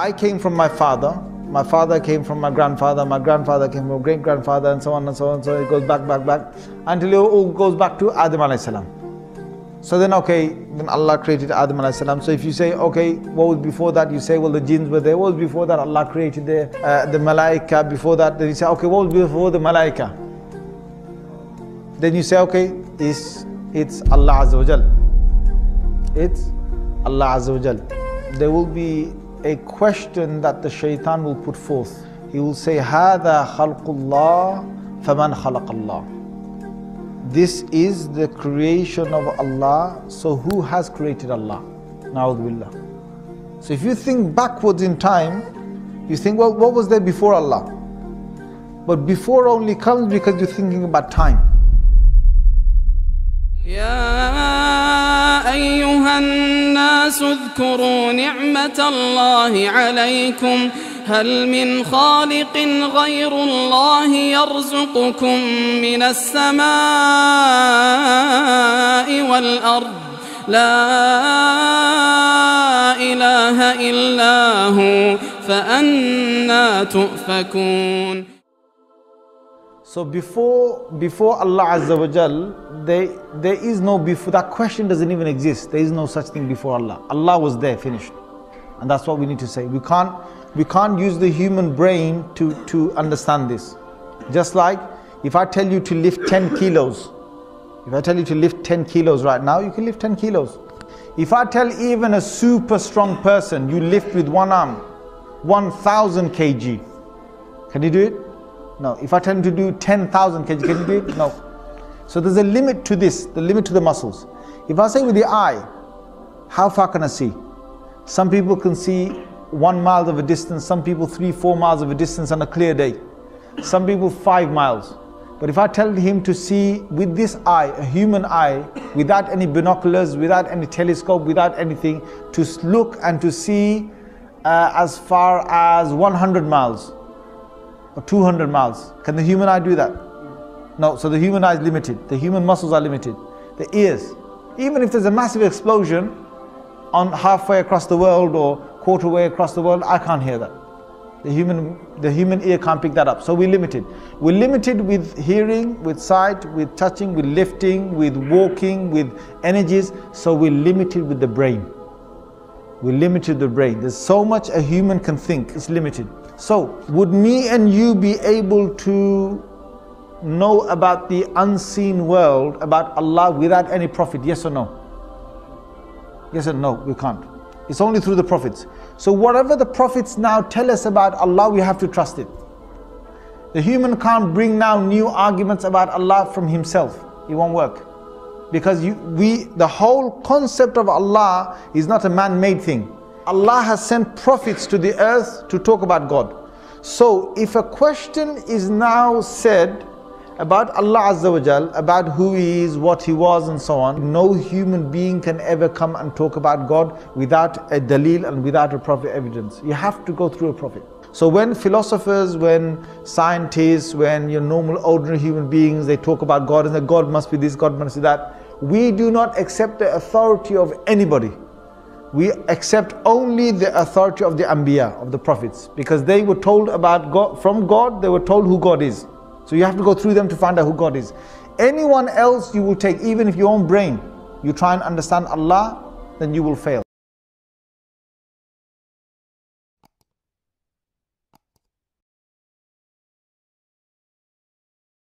I came from my father came from my grandfather came from great-grandfather, and so on and so on. So it goes back until it all goes back to Adam alayhi salam. So then then Allah created Adam alayhi salam. So if you say, okay, what was before that? You say, well, the jinns were there. What was before that? Allah created the malaika before that. Then you say, okay, what was before the malaika? Then you say, okay, it's Allah Azza wa Jal. It's Allah Azza wa Jal. There will be a question that the shaitan will put forth. He will say, هَذَا خَلْقُ اللَّهِ فَمَنْ خَلَقَ اللَّهِ. This is the creation of Allah, so who has created Allah? Na'udhu billah. So if you think backwards in time, you think, well, what was there before Allah? But before only comes because you're thinking about time. يا أيها الناس اذكروا نعمة الله عليكم هل من خالق غير الله يرزقكم من السماء والأرض لا إله إلا هو فأنى تؤفكون. So before Allah Azza wa Jal, there is no before. That question doesn't even exist. There is no such thing before Allah. Allah was there, finished. And that's what we need to say. We can't use the human brain to understand this. Just like if I tell you to lift 10 kilos, if I tell you to lift 10 kilos right now, you can lift 10 kilos. If I tell even a super strong person, you lift with one arm 1,000 kg, can you do it? No. If I tell him to do 10,000 kg, can you do it? No. So there's a limit to this, the limit to the muscles. If I say with the eye, how far can I see? Some people can see 1 mile of a distance, some people 3-4 miles of a distance on a clear day. Some people 5 miles. But if I tell him to see with this eye, a human eye, without any binoculars, without any telescope, without anything, to look and to see as far as 100 miles or 200 miles, can the human eye do that? No. So the human eye is limited. The human muscles are limited. The ears, even if there's a massive explosion on halfway across the world or quarter way across the world, I can't hear that. The human ear can't pick that up. So we're limited. We're limited with hearing, with sight, with touching, with lifting, with walking, with energies. So we're limited with the brain. We're limited with the brain. There's so much a human can think. It's limited. So would me and you be able to know about the unseen world, about Allah, without any prophet? Yes or no? Yes or no? We can't. It's only through the prophets. So whatever the prophets now tell us about Allah, we have to trust it. The human can't bring now new arguments about Allah from himself. It won't work. Because the whole concept of Allah is not a man-made thing. Allah has sent prophets to the earth to talk about God. So if a question is now said about Allah Azza wa Jal, about who He is, what He was and so on, no human being can ever come and talk about God without a dalil and without a prophet evidence. You have to go through a prophet. So when philosophers, when scientists, when your normal ordinary human beings, they talk about God and that God must be this, God must be that, we do not accept the authority of anybody. We accept only the authority of the Anbiya, of the prophets, because they were told about God, from God, they were told who God is. So you have to go through them to find out who God is. Anyone else you will take, even if your own brain, you try and understand Allah, then you will fail.